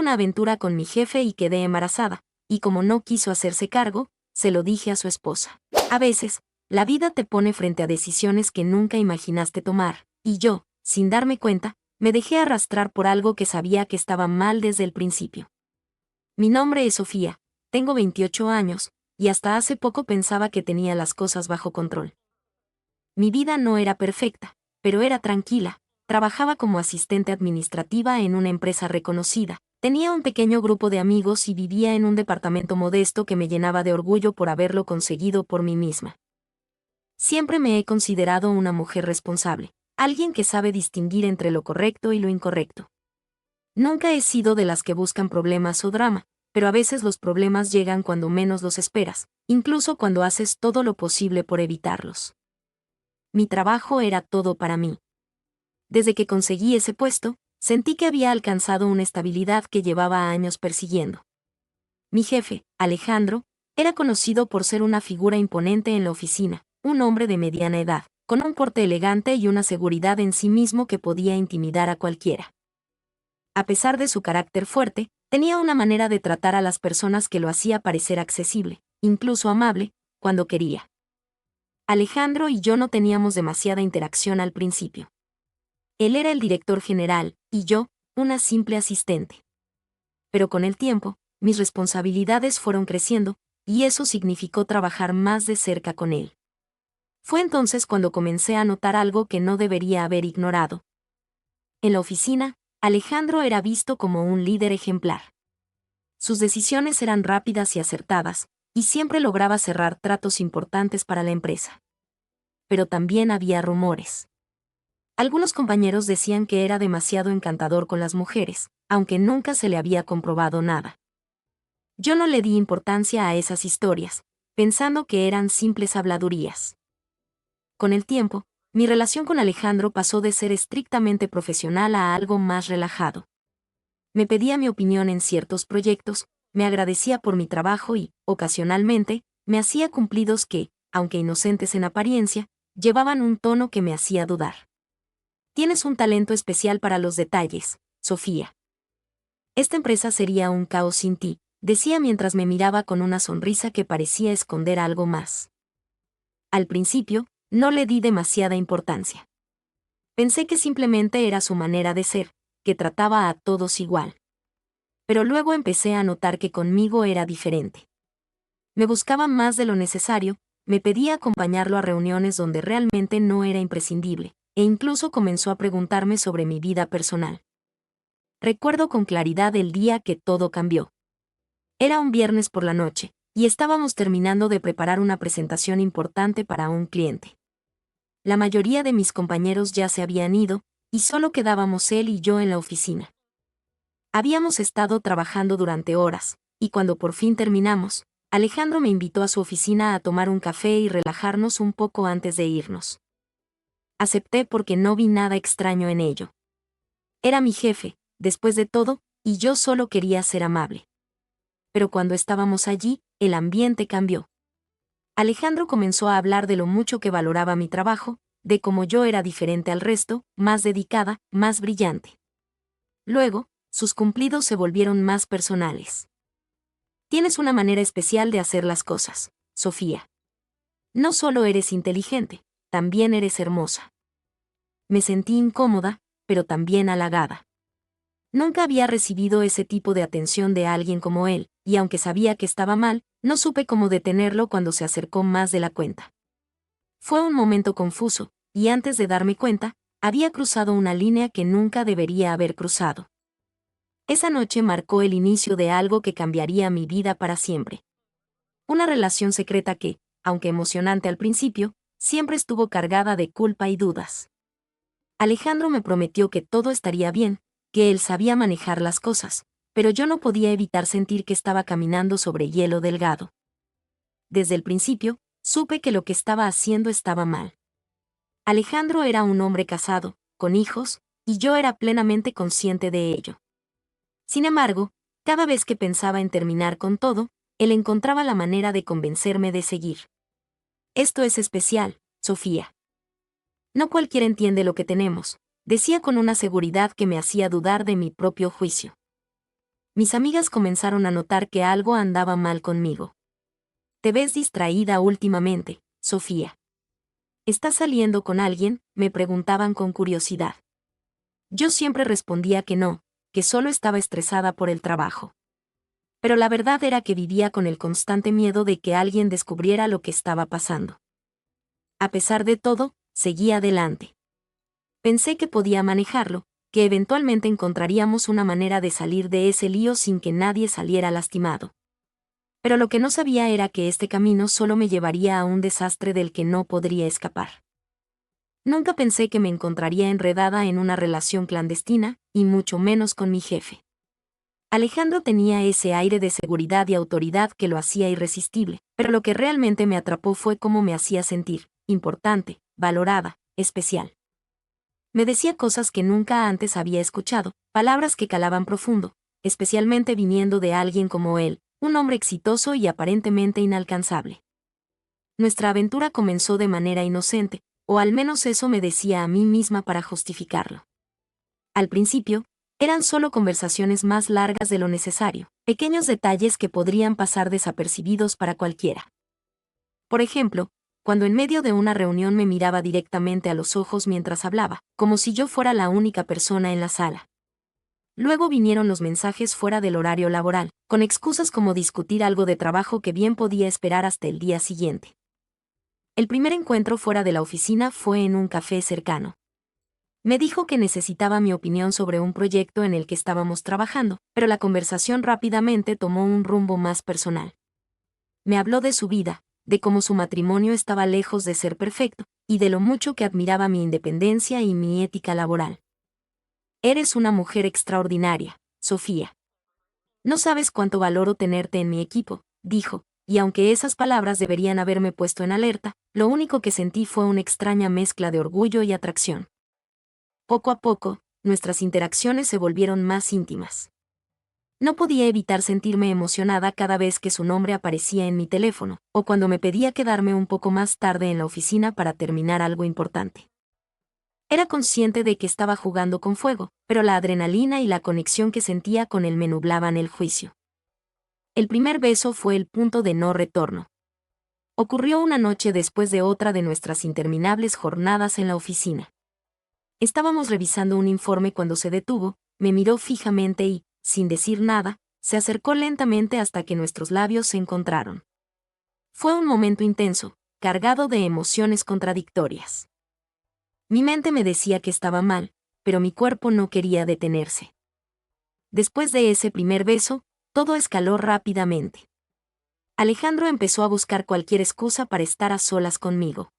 una aventura con mi jefe y quedé embarazada, y como no quiso hacerse cargo, se lo dije a su esposa. A veces, la vida te pone frente a decisiones que nunca imaginaste tomar, y yo, sin darme cuenta, me dejé arrastrar por algo que sabía que estaba mal desde el principio. Mi nombre es Sofía, tengo 28 años, y hasta hace poco pensaba que tenía las cosas bajo control. Mi vida no era perfecta, pero era tranquila. Trabajaba como asistente administrativa en una empresa reconocida. Tenía un pequeño grupo de amigos y vivía en un departamento modesto que me llenaba de orgullo por haberlo conseguido por mí misma. Siempre me he considerado una mujer responsable, alguien que sabe distinguir entre lo correcto y lo incorrecto. Nunca he sido de las que buscan problemas o drama, pero a veces los problemas llegan cuando menos los esperas, incluso cuando haces todo lo posible por evitarlos. Mi trabajo era todo para mí. Desde que conseguí ese puesto, sentí que había alcanzado una estabilidad que llevaba años persiguiendo. Mi jefe, Alejandro, era conocido por ser una figura imponente en la oficina, un hombre de mediana edad, con un porte elegante y una seguridad en sí mismo que podía intimidar a cualquiera. A pesar de su carácter fuerte, tenía una manera de tratar a las personas que lo hacía parecer accesible, incluso amable, cuando quería. Alejandro y yo no teníamos demasiada interacción al principio. Él era el director general, y yo, una simple asistente. Pero con el tiempo, mis responsabilidades fueron creciendo, y eso significó trabajar más de cerca con él. Fue entonces cuando comencé a notar algo que no debería haber ignorado. En la oficina, Alejandro era visto como un líder ejemplar. Sus decisiones eran rápidas y acertadas, y siempre lograba cerrar tratos importantes para la empresa. Pero también había rumores. Algunos compañeros decían que era demasiado encantador con las mujeres, aunque nunca se le había comprobado nada. Yo no le di importancia a esas historias, pensando que eran simples habladurías. Con el tiempo, mi relación con Alejandro pasó de ser estrictamente profesional a algo más relajado. Me pedía mi opinión en ciertos proyectos, me agradecía por mi trabajo y, ocasionalmente, me hacía cumplidos que, aunque inocentes en apariencia, llevaban un tono que me hacía dudar. Tienes un talento especial para los detalles, Sofía. Esta empresa sería un caos sin ti, decía mientras me miraba con una sonrisa que parecía esconder algo más. Al principio, no le di demasiada importancia. Pensé que simplemente era su manera de ser, que trataba a todos igual. Pero luego empecé a notar que conmigo era diferente. Me buscaba más de lo necesario, me pedía acompañarlo a reuniones donde realmente no era imprescindible, e incluso comenzó a preguntarme sobre mi vida personal. Recuerdo con claridad el día que todo cambió. Era un viernes por la noche, y estábamos terminando de preparar una presentación importante para un cliente. La mayoría de mis compañeros ya se habían ido, y solo quedábamos él y yo en la oficina. Habíamos estado trabajando durante horas, y cuando por fin terminamos, Alejandro me invitó a su oficina a tomar un café y relajarnos un poco antes de irnos. Acepté porque no vi nada extraño en ello. Era mi jefe, después de todo, y yo solo quería ser amable. Pero cuando estábamos allí, el ambiente cambió. Alejandro comenzó a hablar de lo mucho que valoraba mi trabajo, de cómo yo era diferente al resto, más dedicada, más brillante. Luego, sus cumplidos se volvieron más personales. Tienes una manera especial de hacer las cosas, Sofía. No solo eres inteligente, también eres hermosa. Me sentí incómoda, pero también halagada. Nunca había recibido ese tipo de atención de alguien como él, y aunque sabía que estaba mal, no supe cómo detenerlo cuando se acercó más de la cuenta. Fue un momento confuso, y antes de darme cuenta, había cruzado una línea que nunca debería haber cruzado. Esa noche marcó el inicio de algo que cambiaría mi vida para siempre. Una relación secreta que, aunque emocionante al principio, siempre estuvo cargada de culpa y dudas. Alejandro me prometió que todo estaría bien, que él sabía manejar las cosas, pero yo no podía evitar sentir que estaba caminando sobre hielo delgado. Desde el principio, supe que lo que estaba haciendo estaba mal. Alejandro era un hombre casado, con hijos, y yo era plenamente consciente de ello. Sin embargo, cada vez que pensaba en terminar con todo, él encontraba la manera de convencerme de seguir. Esto es especial, Sofía. No cualquiera entiende lo que tenemos, decía con una seguridad que me hacía dudar de mi propio juicio. Mis amigas comenzaron a notar que algo andaba mal conmigo. Te ves distraída últimamente, Sofía. ¿Estás saliendo con alguien?, me preguntaban con curiosidad. Yo siempre respondía que no, que solo estaba estresada por el trabajo. Pero la verdad era que vivía con el constante miedo de que alguien descubriera lo que estaba pasando. A pesar de todo, seguí adelante. Pensé que podía manejarlo, que eventualmente encontraríamos una manera de salir de ese lío sin que nadie saliera lastimado. Pero lo que no sabía era que este camino solo me llevaría a un desastre del que no podría escapar. Nunca pensé que me encontraría enredada en una relación clandestina, y mucho menos con mi jefe. Alejandro tenía ese aire de seguridad y autoridad que lo hacía irresistible, pero lo que realmente me atrapó fue cómo me hacía sentir, importante, valorada, especial. Me decía cosas que nunca antes había escuchado, palabras que calaban profundo, especialmente viniendo de alguien como él, un hombre exitoso y aparentemente inalcanzable. Nuestra aventura comenzó de manera inocente, o al menos eso me decía a mí misma para justificarlo. Al principio, eran solo conversaciones más largas de lo necesario, pequeños detalles que podrían pasar desapercibidos para cualquiera. Por ejemplo, cuando en medio de una reunión me miraba directamente a los ojos mientras hablaba, como si yo fuera la única persona en la sala. Luego vinieron los mensajes fuera del horario laboral, con excusas como discutir algo de trabajo que bien podía esperar hasta el día siguiente. El primer encuentro fuera de la oficina fue en un café cercano. Me dijo que necesitaba mi opinión sobre un proyecto en el que estábamos trabajando, pero la conversación rápidamente tomó un rumbo más personal. Me habló de su vida, de cómo su matrimonio estaba lejos de ser perfecto, y de lo mucho que admiraba mi independencia y mi ética laboral. Eres una mujer extraordinaria, Sofía. No sabes cuánto valoro tenerte en mi equipo, dijo, y aunque esas palabras deberían haberme puesto en alerta, lo único que sentí fue una extraña mezcla de orgullo y atracción. Poco a poco, nuestras interacciones se volvieron más íntimas. No podía evitar sentirme emocionada cada vez que su nombre aparecía en mi teléfono, o cuando me pedía quedarme un poco más tarde en la oficina para terminar algo importante. Era consciente de que estaba jugando con fuego, pero la adrenalina y la conexión que sentía con él me nublaban el juicio. El primer beso fue el punto de no retorno. Ocurrió una noche después de otra de nuestras interminables jornadas en la oficina. Estábamos revisando un informe cuando se detuvo, me miró fijamente y, sin decir nada, se acercó lentamente hasta que nuestros labios se encontraron. Fue un momento intenso, cargado de emociones contradictorias. Mi mente me decía que estaba mal, pero mi cuerpo no quería detenerse. Después de ese primer beso, todo escaló rápidamente. Alejandro empezó a buscar cualquier excusa para estar a solas conmigo.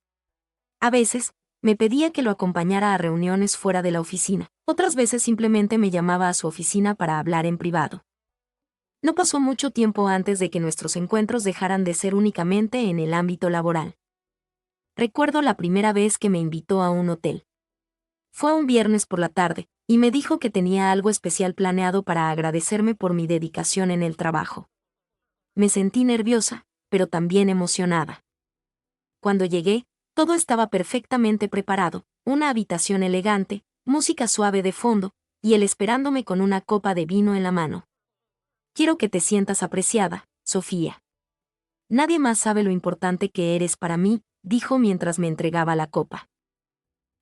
A veces, me pedía que lo acompañara a reuniones fuera de la oficina, otras veces simplemente me llamaba a su oficina para hablar en privado. No pasó mucho tiempo antes de que nuestros encuentros dejaran de ser únicamente en el ámbito laboral. Recuerdo la primera vez que me invitó a un hotel. Fue un viernes por la tarde, y me dijo que tenía algo especial planeado para agradecerme por mi dedicación en el trabajo. Me sentí nerviosa, pero también emocionada. Cuando llegué, todo estaba perfectamente preparado, una habitación elegante, música suave de fondo, y él esperándome con una copa de vino en la mano. Quiero que te sientas apreciada, Sofía. Nadie más sabe lo importante que eres para mí, dijo mientras me entregaba la copa.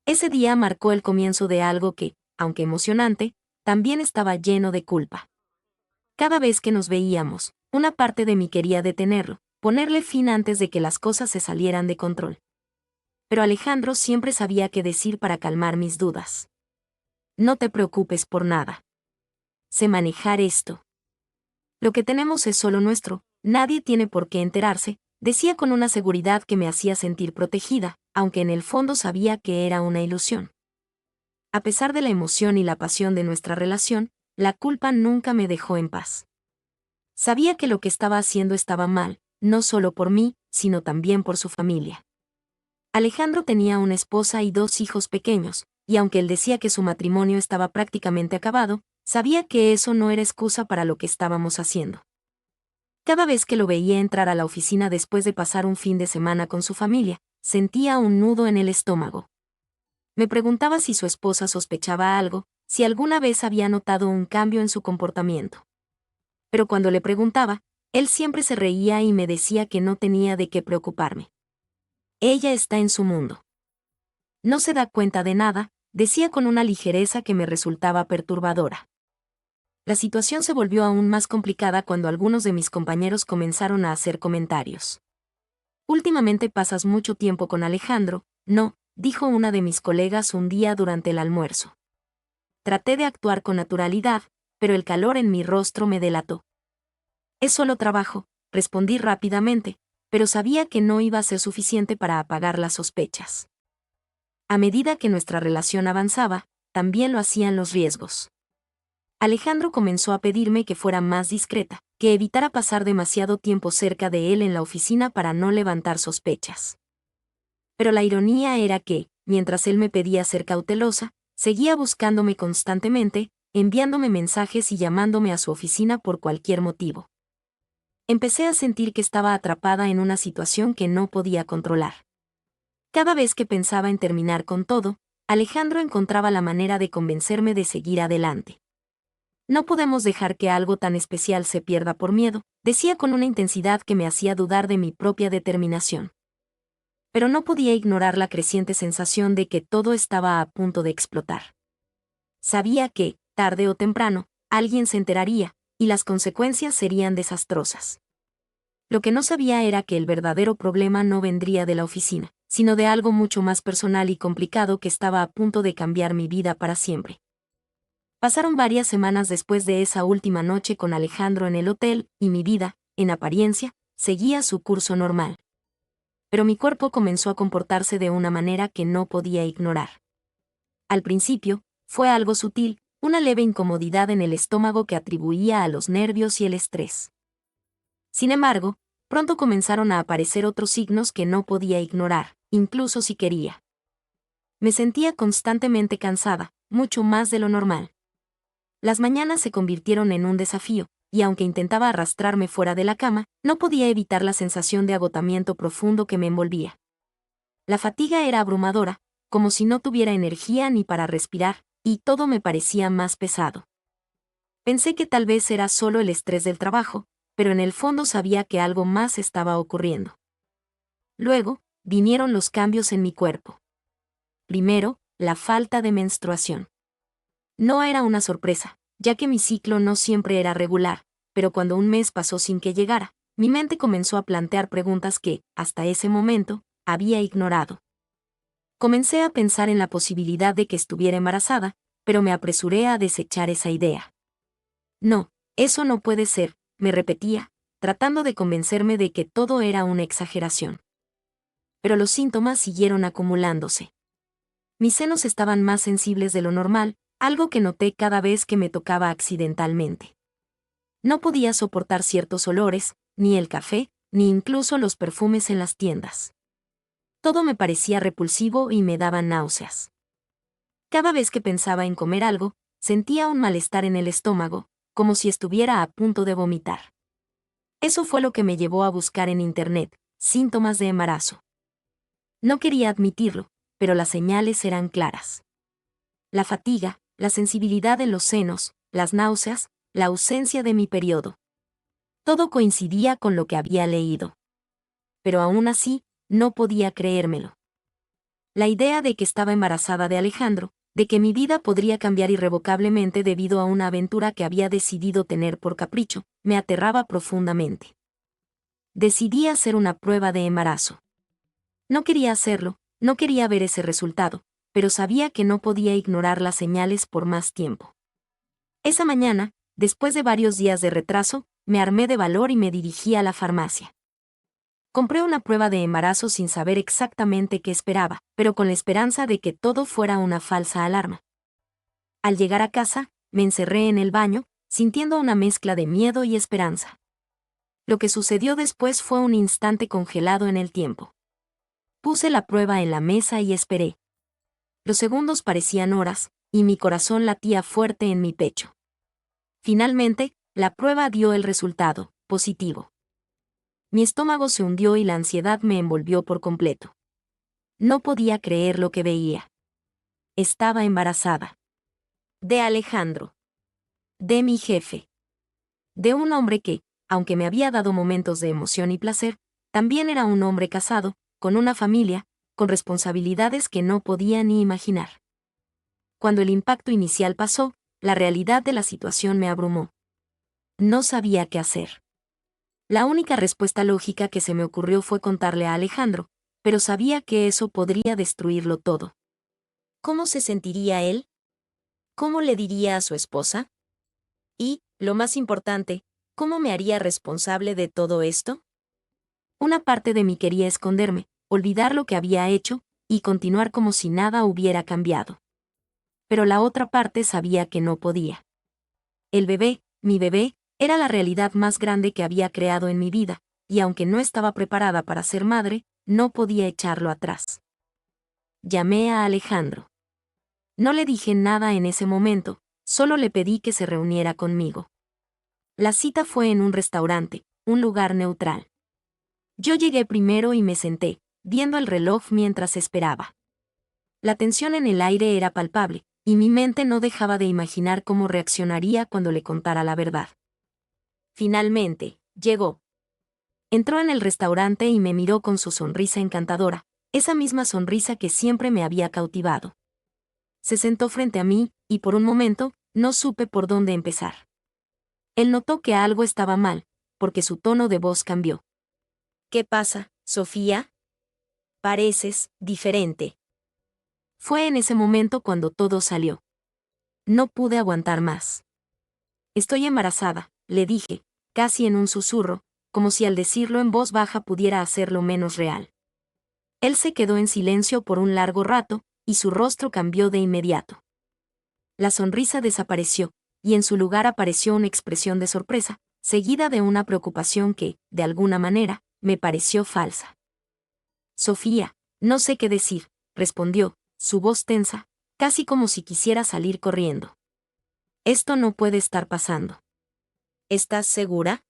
Ese día marcó el comienzo de algo que, aunque emocionante, también estaba lleno de culpa. Cada vez que nos veíamos, una parte de mí quería detenerlo, ponerle fin antes de que las cosas se salieran de control. Pero Alejandro siempre sabía qué decir para calmar mis dudas. No te preocupes por nada. Sé manejar esto. Lo que tenemos es solo nuestro, nadie tiene por qué enterarse, decía con una seguridad que me hacía sentir protegida, aunque en el fondo sabía que era una ilusión. A pesar de la emoción y la pasión de nuestra relación, la culpa nunca me dejó en paz. Sabía que lo que estaba haciendo estaba mal, no solo por mí, sino también por su familia. Alejandro tenía una esposa y 2 hijos pequeños, y aunque él decía que su matrimonio estaba prácticamente acabado, sabía que eso no era excusa para lo que estábamos haciendo. Cada vez que lo veía entrar a la oficina después de pasar un fin de semana con su familia, sentía un nudo en el estómago. Me preguntaba si su esposa sospechaba algo, si alguna vez había notado un cambio en su comportamiento. Pero cuando le preguntaba, él siempre se reía y me decía que no tenía de qué preocuparme. Ella está en su mundo. No se da cuenta de nada, decía con una ligereza que me resultaba perturbadora. La situación se volvió aún más complicada cuando algunos de mis compañeros comenzaron a hacer comentarios. Últimamente pasas mucho tiempo con Alejandro, ¿no?, dijo una de mis colegas un día durante el almuerzo. Traté de actuar con naturalidad, pero el calor en mi rostro me delató. Es solo trabajo, respondí rápidamente, pero sabía que no iba a ser suficiente para apagar las sospechas. A medida que nuestra relación avanzaba, también lo hacían los riesgos. Alejandro comenzó a pedirme que fuera más discreta, que evitara pasar demasiado tiempo cerca de él en la oficina para no levantar sospechas. Pero la ironía era que, mientras él me pedía ser cautelosa, seguía buscándome constantemente, enviándome mensajes y llamándome a su oficina por cualquier motivo. Empecé a sentir que estaba atrapada en una situación que no podía controlar. Cada vez que pensaba en terminar con todo, Alejandro encontraba la manera de convencerme de seguir adelante. No podemos dejar que algo tan especial se pierda por miedo, decía con una intensidad que me hacía dudar de mi propia determinación. Pero no podía ignorar la creciente sensación de que todo estaba a punto de explotar. Sabía que, tarde o temprano, alguien se enteraría, y las consecuencias serían desastrosas. Lo que no sabía era que el verdadero problema no vendría de la oficina, sino de algo mucho más personal y complicado que estaba a punto de cambiar mi vida para siempre. Pasaron varias semanas después de esa última noche con Alejandro en el hotel, y mi vida, en apariencia, seguía su curso normal. Pero mi cuerpo comenzó a comportarse de una manera que no podía ignorar. Al principio, fue algo sutil, una leve incomodidad en el estómago que atribuía a los nervios y el estrés. Sin embargo, pronto comenzaron a aparecer otros signos que no podía ignorar, incluso si quería. Me sentía constantemente cansada, mucho más de lo normal. Las mañanas se convirtieron en un desafío, y aunque intentaba arrastrarme fuera de la cama, no podía evitar la sensación de agotamiento profundo que me envolvía. La fatiga era abrumadora, como si no tuviera energía ni para respirar, y todo me parecía más pesado. Pensé que tal vez era solo el estrés del trabajo, pero en el fondo sabía que algo más estaba ocurriendo. Luego, vinieron los cambios en mi cuerpo. Primero, la falta de menstruación. No era una sorpresa, ya que mi ciclo no siempre era regular, pero cuando un mes pasó sin que llegara, mi mente comenzó a plantear preguntas que, hasta ese momento, había ignorado. Comencé a pensar en la posibilidad de que estuviera embarazada, pero me apresuré a desechar esa idea. No, eso no puede ser, me repetía, tratando de convencerme de que todo era una exageración. Pero los síntomas siguieron acumulándose. Mis senos estaban más sensibles de lo normal, algo que noté cada vez que me tocaba accidentalmente. No podía soportar ciertos olores, ni el café, ni incluso los perfumes en las tiendas. Todo me parecía repulsivo y me daba náuseas. Cada vez que pensaba en comer algo, sentía un malestar en el estómago, como si estuviera a punto de vomitar. Eso fue lo que me llevó a buscar en Internet síntomas de embarazo. No quería admitirlo, pero las señales eran claras. La fatiga, la sensibilidad en los senos, las náuseas, la ausencia de mi periodo. Todo coincidía con lo que había leído. Pero aún así, no podía creérmelo. La idea de que estaba embarazada de Alejandro, de que mi vida podría cambiar irrevocablemente debido a una aventura que había decidido tener por capricho, me aterraba profundamente. Decidí hacer una prueba de embarazo. No quería hacerlo, no quería ver ese resultado, pero sabía que no podía ignorar las señales por más tiempo. Esa mañana, después de varios días de retraso, me armé de valor y me dirigí a la farmacia. Compré una prueba de embarazo sin saber exactamente qué esperaba, pero con la esperanza de que todo fuera una falsa alarma. Al llegar a casa, me encerré en el baño, sintiendo una mezcla de miedo y esperanza. Lo que sucedió después fue un instante congelado en el tiempo. Puse la prueba en la mesa y esperé. Los segundos parecían horas, y mi corazón latía fuerte en mi pecho. Finalmente, la prueba dio el resultado, positivo. Mi estómago se hundió y la ansiedad me envolvió por completo. No podía creer lo que veía. Estaba embarazada. De Alejandro. De mi jefe. De un hombre que, aunque me había dado momentos de emoción y placer, también era un hombre casado, con una familia, con responsabilidades que no podía ni imaginar. Cuando el impacto inicial pasó, la realidad de la situación me abrumó. No sabía qué hacer. La única respuesta lógica que se me ocurrió fue contarle a Alejandro, pero sabía que eso podría destruirlo todo. ¿Cómo se sentiría él? ¿Cómo le diría a su esposa? Y, lo más importante, ¿cómo me haría responsable de todo esto? Una parte de mí quería esconderme, olvidar lo que había hecho, y continuar como si nada hubiera cambiado. Pero la otra parte sabía que no podía. El bebé, mi bebé, era la realidad más grande que había creado en mi vida, y aunque no estaba preparada para ser madre, no podía echarlo atrás. Llamé a Alejandro. No le dije nada en ese momento, solo le pedí que se reuniera conmigo. La cita fue en un restaurante, un lugar neutral. Yo llegué primero y me senté, viendo el reloj mientras esperaba. La tensión en el aire era palpable, y mi mente no dejaba de imaginar cómo reaccionaría cuando le contara la verdad. Finalmente, llegó. Entró en el restaurante y me miró con su sonrisa encantadora, esa misma sonrisa que siempre me había cautivado. Se sentó frente a mí, y por un momento, no supe por dónde empezar. Él notó que algo estaba mal, porque su tono de voz cambió. ¿Qué pasa, Sofía? Pareces diferente. Fue en ese momento cuando todo salió. No pude aguantar más. Estoy embarazada, le dije, casi en un susurro, como si al decirlo en voz baja pudiera hacerlo menos real. Él se quedó en silencio por un largo rato, y su rostro cambió de inmediato. La sonrisa desapareció, y en su lugar apareció una expresión de sorpresa, seguida de una preocupación que, de alguna manera, me pareció falsa. Sofía, no sé qué decir, respondió, su voz tensa, casi como si quisiera salir corriendo. Esto no puede estar pasando. ¿Estás segura?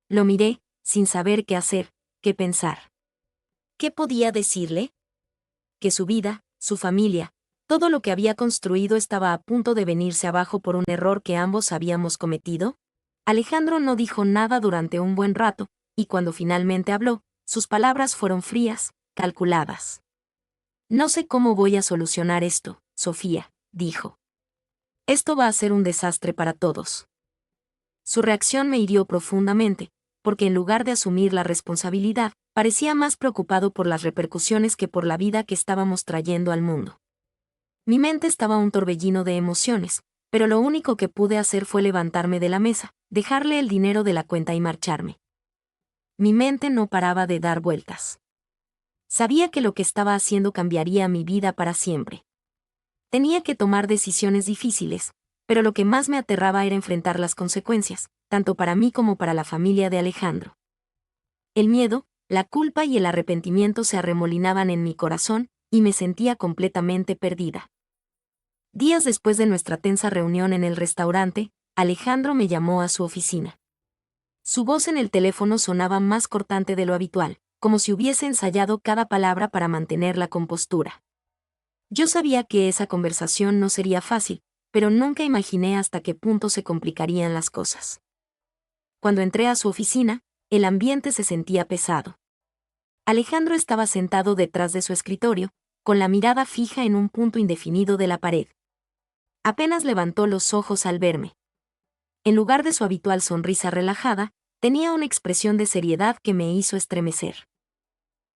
Lo miré, sin saber qué hacer, qué pensar. ¿Qué podía decirle? Que su vida, su familia, todo lo que había construido estaba a punto de venirse abajo por un error que ambos habíamos cometido. Alejandro no dijo nada durante un buen rato, y cuando finalmente habló, sus palabras fueron frías, calculadas. No sé cómo voy a solucionar esto, Sofía, dijo. Esto va a ser un desastre para todos. Su reacción me hirió profundamente, porque en lugar de asumir la responsabilidad, parecía más preocupado por las repercusiones que por la vida que estábamos trayendo al mundo. Mi mente estaba un torbellino de emociones, pero lo único que pude hacer fue levantarme de la mesa, dejarle el dinero de la cuenta y marcharme. Mi mente no paraba de dar vueltas. Sabía que lo que estaba haciendo cambiaría mi vida para siempre. Tenía que tomar decisiones difíciles, pero lo que más me aterraba era enfrentar las consecuencias, tanto para mí como para la familia de Alejandro. El miedo, la culpa y el arrepentimiento se arremolinaban en mi corazón, y me sentía completamente perdida. Días después de nuestra tensa reunión en el restaurante, Alejandro me llamó a su oficina. Su voz en el teléfono sonaba más cortante de lo habitual, como si hubiese ensayado cada palabra para mantener la compostura. Yo sabía que esa conversación no sería fácil, pero nunca imaginé hasta qué punto se complicarían las cosas. Cuando entré a su oficina, el ambiente se sentía pesado. Alejandro estaba sentado detrás de su escritorio, con la mirada fija en un punto indefinido de la pared. Apenas levantó los ojos al verme. En lugar de su habitual sonrisa relajada, tenía una expresión de seriedad que me hizo estremecer.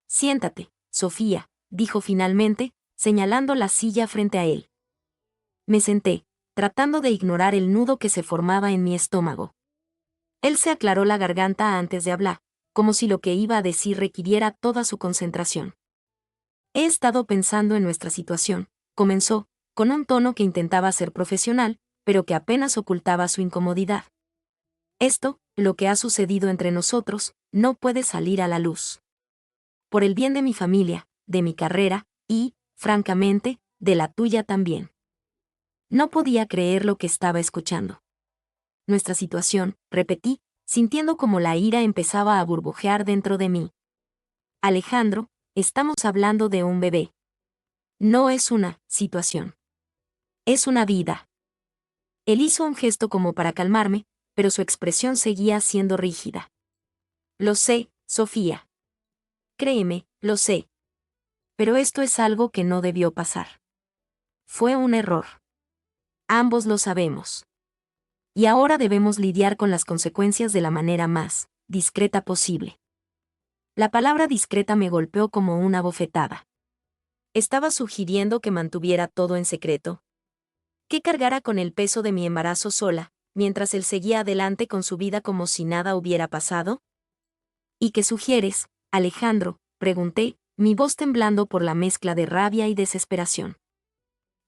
Siéntate, Sofía, dijo finalmente, señalando la silla frente a él. Me senté, tratando de ignorar el nudo que se formaba en mi estómago. Él se aclaró la garganta antes de hablar, como si lo que iba a decir requiriera toda su concentración. He estado pensando en nuestra situación, comenzó, con un tono que intentaba ser profesional, pero que apenas ocultaba su incomodidad. Esto, lo que ha sucedido entre nosotros, no puede salir a la luz. Por el bien de mi familia, de mi carrera, y, francamente, de la tuya también. No podía creer lo que estaba escuchando. Nuestra situación, repetí, sintiendo como la ira empezaba a burbujear dentro de mí. Alejandro, estamos hablando de un bebé. No es una situación. Es una vida. Él hizo un gesto como para calmarme, pero su expresión seguía siendo rígida. Lo sé, Sofía. Créeme, lo sé. Pero esto es algo que no debió pasar. Fue un error. Ambos lo sabemos. Y ahora debemos lidiar con las consecuencias de la manera más discreta posible. La palabra discreta me golpeó como una bofetada. ¿Estaba sugiriendo que mantuviera todo en secreto? ¿Que cargara con el peso de mi embarazo sola, mientras él seguía adelante con su vida como si nada hubiera pasado? ¿Y qué sugieres, Alejandro?, pregunté, mi voz temblando por la mezcla de rabia y desesperación.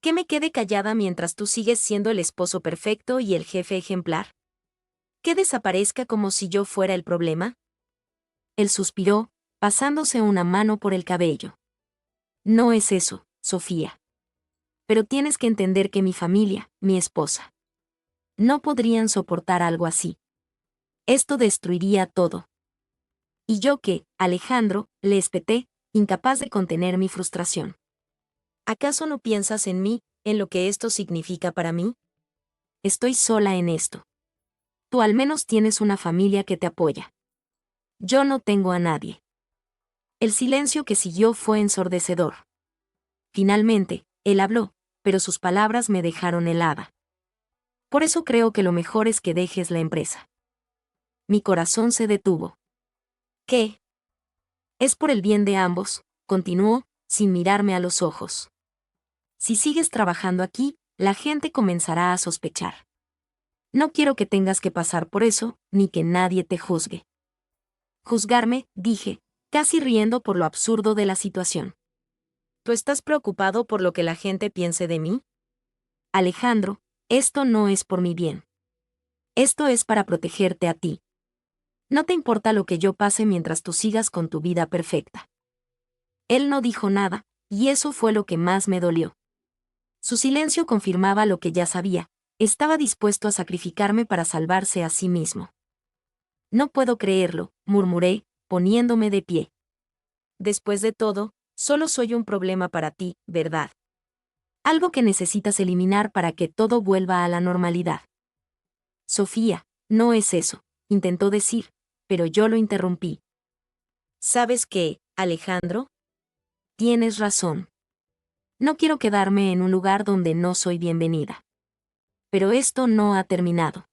¿Que me quede callada mientras tú sigues siendo el esposo perfecto y el jefe ejemplar? ¿Que desaparezca como si yo fuera el problema? Él suspiró, pasándose una mano por el cabello. No es eso, Sofía. Pero tienes que entender que mi familia, mi esposa, no podrían soportar algo así. Esto destruiría todo. ¿Y yo qué, Alejandro?, le espeté, incapaz de contener mi frustración. ¿Acaso no piensas en mí, en lo que esto significa para mí? Estoy sola en esto. Tú al menos tienes una familia que te apoya. Yo no tengo a nadie. El silencio que siguió fue ensordecedor. Finalmente, él habló, pero sus palabras me dejaron helada. Por eso creo que lo mejor es que dejes la empresa. Mi corazón se detuvo. ¿Qué? Es por el bien de ambos, continuó, sin mirarme a los ojos. Si sigues trabajando aquí, la gente comenzará a sospechar. No quiero que tengas que pasar por eso, ni que nadie te juzgue. Juzgarme, dije, casi riendo por lo absurdo de la situación. ¿Tú estás preocupado por lo que la gente piense de mí? Alejandro, esto no es por mi bien. Esto es para protegerte a ti. No te importa lo que yo pase mientras tú sigas con tu vida perfecta. Él no dijo nada, y eso fue lo que más me dolió. Su silencio confirmaba lo que ya sabía, estaba dispuesto a sacrificarme para salvarse a sí mismo. No puedo creerlo, murmuré, poniéndome de pie. Después de todo, solo soy un problema para ti, ¿verdad? Algo que necesitas eliminar para que todo vuelva a la normalidad. Sofía, no es eso, intentó decir, pero yo lo interrumpí. ¿Sabes qué, Alejandro? Tienes razón. No quiero quedarme en un lugar donde no soy bienvenida. Pero esto no ha terminado.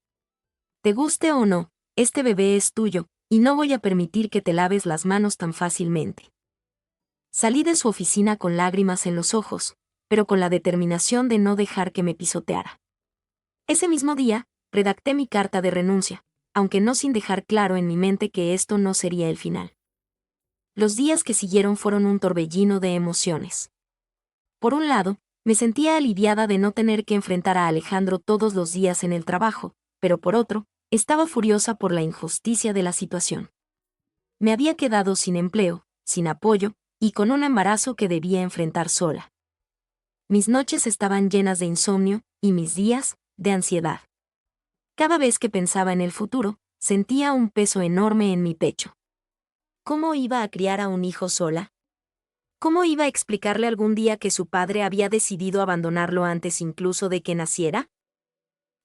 Te guste o no, este bebé es tuyo, y no voy a permitir que te laves las manos tan fácilmente. Salí de su oficina con lágrimas en los ojos, pero con la determinación de no dejar que me pisoteara. Ese mismo día, redacté mi carta de renuncia, aunque no sin dejar claro en mi mente que esto no sería el final. Los días que siguieron fueron un torbellino de emociones. Por un lado, me sentía aliviada de no tener que enfrentar a Alejandro todos los días en el trabajo, pero por otro, estaba furiosa por la injusticia de la situación. Me había quedado sin empleo, sin apoyo, y con un embarazo que debía enfrentar sola. Mis noches estaban llenas de insomnio, y mis días, de ansiedad. Cada vez que pensaba en el futuro, sentía un peso enorme en mi pecho. ¿Cómo iba a criar a un hijo sola? ¿Cómo iba a explicarle algún día que su padre había decidido abandonarlo antes incluso de que naciera?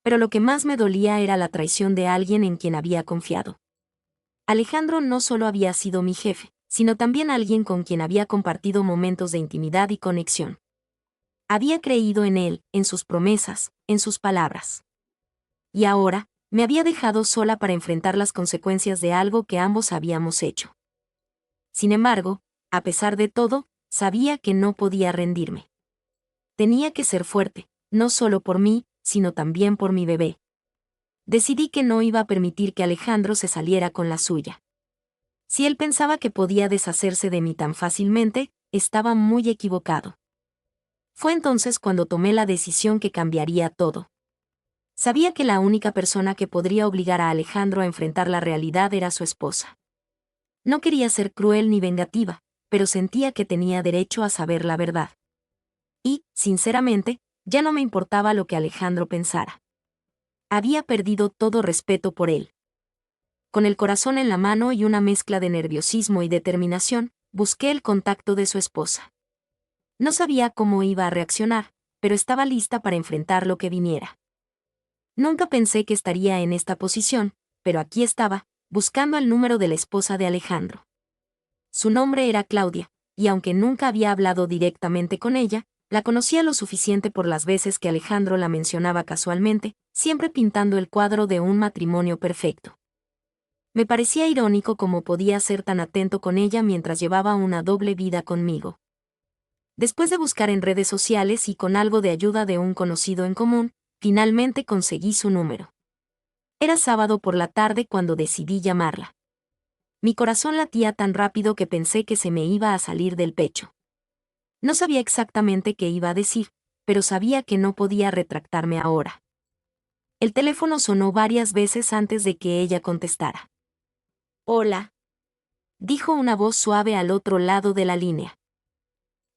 Pero lo que más me dolía era la traición de alguien en quien había confiado. Alejandro no solo había sido mi jefe, sino también alguien con quien había compartido momentos de intimidad y conexión. Había creído en él, en sus promesas, en sus palabras. Y ahora, me había dejado sola para enfrentar las consecuencias de algo que ambos habíamos hecho. Sin embargo, a pesar de todo, sabía que no podía rendirme. Tenía que ser fuerte, no solo por mí, sino también por mi bebé. Decidí que no iba a permitir que Alejandro se saliera con la suya. Si él pensaba que podía deshacerse de mí tan fácilmente, estaba muy equivocado. Fue entonces cuando tomé la decisión que cambiaría todo. Sabía que la única persona que podría obligar a Alejandro a enfrentar la realidad era su esposa. No quería ser cruel ni vengativa, pero sentía que tenía derecho a saber la verdad. Y, sinceramente, ya no me importaba lo que Alejandro pensara. Había perdido todo respeto por él. Con el corazón en la mano y una mezcla de nerviosismo y determinación, busqué el contacto de su esposa. No sabía cómo iba a reaccionar, pero estaba lista para enfrentar lo que viniera. Nunca pensé que estaría en esta posición, pero aquí estaba, buscando el número de la esposa de Alejandro. Su nombre era Claudia, y aunque nunca había hablado directamente con ella, la conocía lo suficiente por las veces que Alejandro la mencionaba casualmente, siempre pintando el cuadro de un matrimonio perfecto. Me parecía irónico cómo podía ser tan atento con ella mientras llevaba una doble vida conmigo. Después de buscar en redes sociales y con algo de ayuda de un conocido en común, finalmente conseguí su número. Era sábado por la tarde cuando decidí llamarla. Mi corazón latía tan rápido que pensé que se me iba a salir del pecho. No sabía exactamente qué iba a decir, pero sabía que no podía retractarme ahora. El teléfono sonó varias veces antes de que ella contestara. «Hola», dijo una voz suave al otro lado de la línea.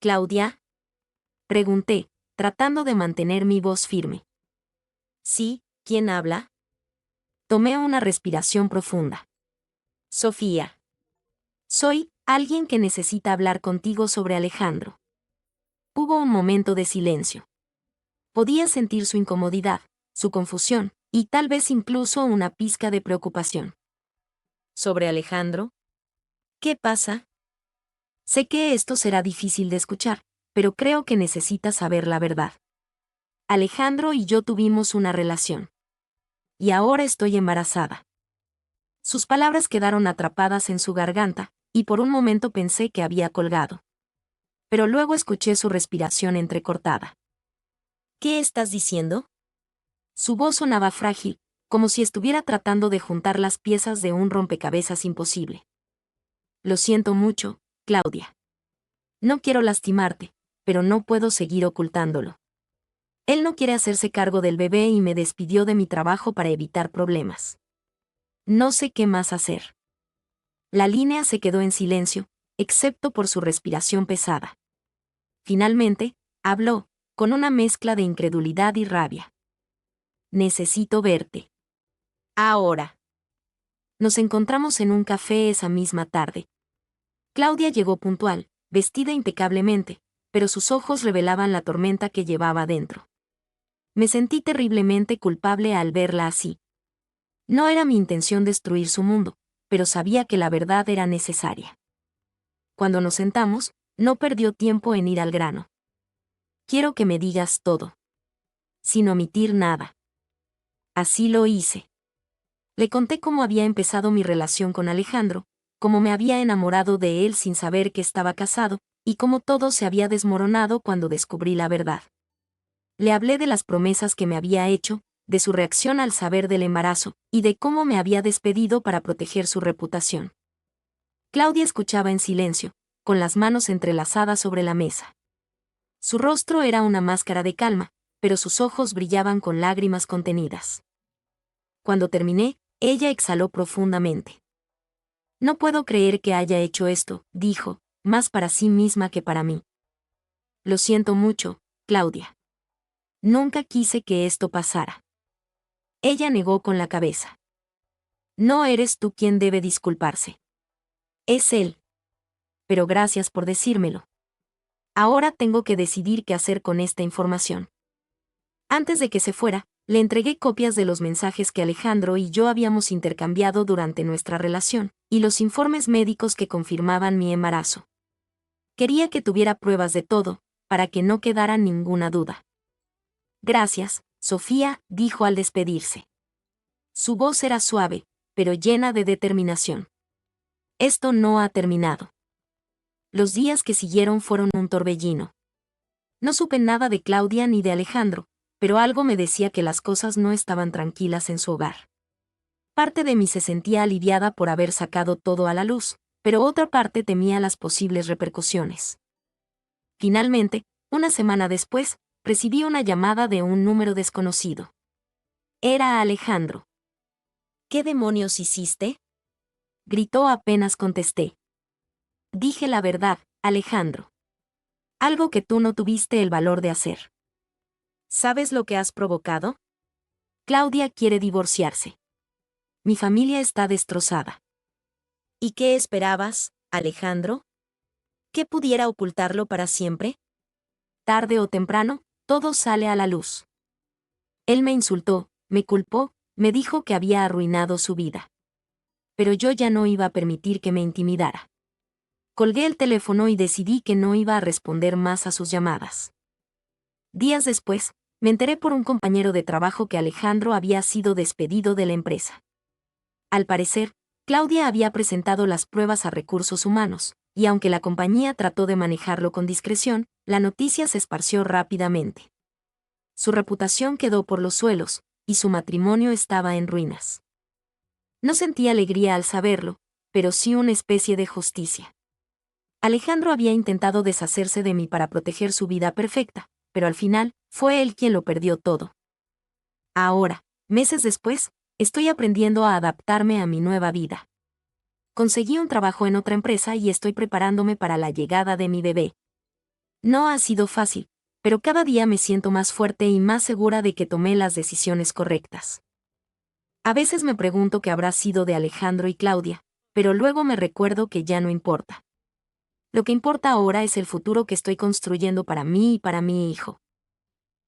«¿Claudia?», pregunté, tratando de mantener mi voz firme. «Sí, ¿quién habla?». Tomé una respiración profunda. «Sofía. Soy alguien que necesita hablar contigo sobre Alejandro». Hubo un momento de silencio. Podía sentir su incomodidad, su confusión, y tal vez incluso una pizca de preocupación. ¿Sobre Alejandro? ¿Qué pasa? Sé que esto será difícil de escuchar, pero creo que necesitas saber la verdad. Alejandro y yo tuvimos una relación. Y ahora estoy embarazada. Sus palabras quedaron atrapadas en su garganta, y por un momento pensé que había colgado. Pero luego escuché su respiración entrecortada. ¿Qué estás diciendo? Su voz sonaba frágil, como si estuviera tratando de juntar las piezas de un rompecabezas imposible. Lo siento mucho, Claudia. No quiero lastimarte, pero no puedo seguir ocultándolo. Él no quiere hacerse cargo del bebé y me despidió de mi trabajo para evitar problemas. No sé qué más hacer. La línea se quedó en silencio, excepto por su respiración pesada. Finalmente, habló, con una mezcla de incredulidad y rabia. Necesito verte. Ahora. Nos encontramos en un café esa misma tarde. Claudia llegó puntual, vestida impecablemente, pero sus ojos revelaban la tormenta que llevaba dentro. Me sentí terriblemente culpable al verla así. No era mi intención destruir su mundo, pero sabía que la verdad era necesaria. Cuando nos sentamos, no perdió tiempo en ir al grano. Quiero que me digas todo. Sin omitir nada. Así lo hice. Le conté cómo había empezado mi relación con Alejandro, cómo me había enamorado de él sin saber que estaba casado, y cómo todo se había desmoronado cuando descubrí la verdad. Le hablé de las promesas que me había hecho, de su reacción al saber del embarazo, y de cómo me había despedido para proteger su reputación. Claudia escuchaba en silencio, con las manos entrelazadas sobre la mesa. Su rostro era una máscara de calma, pero sus ojos brillaban con lágrimas contenidas. Cuando terminé, ella exhaló profundamente. No puedo creer que haya hecho esto, dijo, más para sí misma que para mí. Lo siento mucho, Claudia. Nunca quise que esto pasara. Ella negó con la cabeza. No eres tú quien debe disculparse. Es él. Pero gracias por decírmelo. Ahora tengo que decidir qué hacer con esta información. Antes de que se fuera, le entregué copias de los mensajes que Alejandro y yo habíamos intercambiado durante nuestra relación, y los informes médicos que confirmaban mi embarazo. Quería que tuviera pruebas de todo, para que no quedara ninguna duda. Gracias, Sofía, dijo al despedirse. Su voz era suave, pero llena de determinación. Esto no ha terminado. Los días que siguieron fueron un torbellino. No supe nada de Claudia ni de Alejandro, pero algo me decía que las cosas no estaban tranquilas en su hogar. Parte de mí se sentía aliviada por haber sacado todo a la luz, pero otra parte temía las posibles repercusiones. Finalmente, una semana después, recibí una llamada de un número desconocido. Era Alejandro. ¿Qué demonios hiciste?, gritó apenas contesté. Dije la verdad, Alejandro. Algo que tú no tuviste el valor de hacer. ¿Sabes lo que has provocado? Claudia quiere divorciarse. Mi familia está destrozada. ¿Y qué esperabas, Alejandro? ¿Que pudiera ocultarlo para siempre? Tarde o temprano, todo sale a la luz. Él me insultó, me culpó, me dijo que había arruinado su vida. Pero yo ya no iba a permitir que me intimidara. Colgué el teléfono y decidí que no iba a responder más a sus llamadas. Días después, me enteré por un compañero de trabajo que Alejandro había sido despedido de la empresa. Al parecer, Claudia había presentado las pruebas a recursos humanos, y aunque la compañía trató de manejarlo con discreción, la noticia se esparció rápidamente. Su reputación quedó por los suelos, y su matrimonio estaba en ruinas. No sentí alegría al saberlo, pero sí una especie de justicia. Alejandro había intentado deshacerse de mí para proteger su vida perfecta, pero al final, fue él quien lo perdió todo. Ahora, meses después, estoy aprendiendo a adaptarme a mi nueva vida. Conseguí un trabajo en otra empresa y estoy preparándome para la llegada de mi bebé. No ha sido fácil, pero cada día me siento más fuerte y más segura de que tomé las decisiones correctas. A veces me pregunto qué habrá sido de Alejandro y Claudia, pero luego me recuerdo que ya no importa. Lo que importa ahora es el futuro que estoy construyendo para mí y para mi hijo.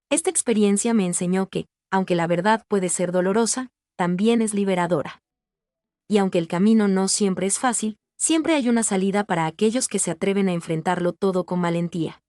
Esta experiencia me enseñó que, aunque la verdad puede ser dolorosa, también es liberadora. Y aunque el camino no siempre es fácil, siempre hay una salida para aquellos que se atreven a enfrentarlo todo con valentía.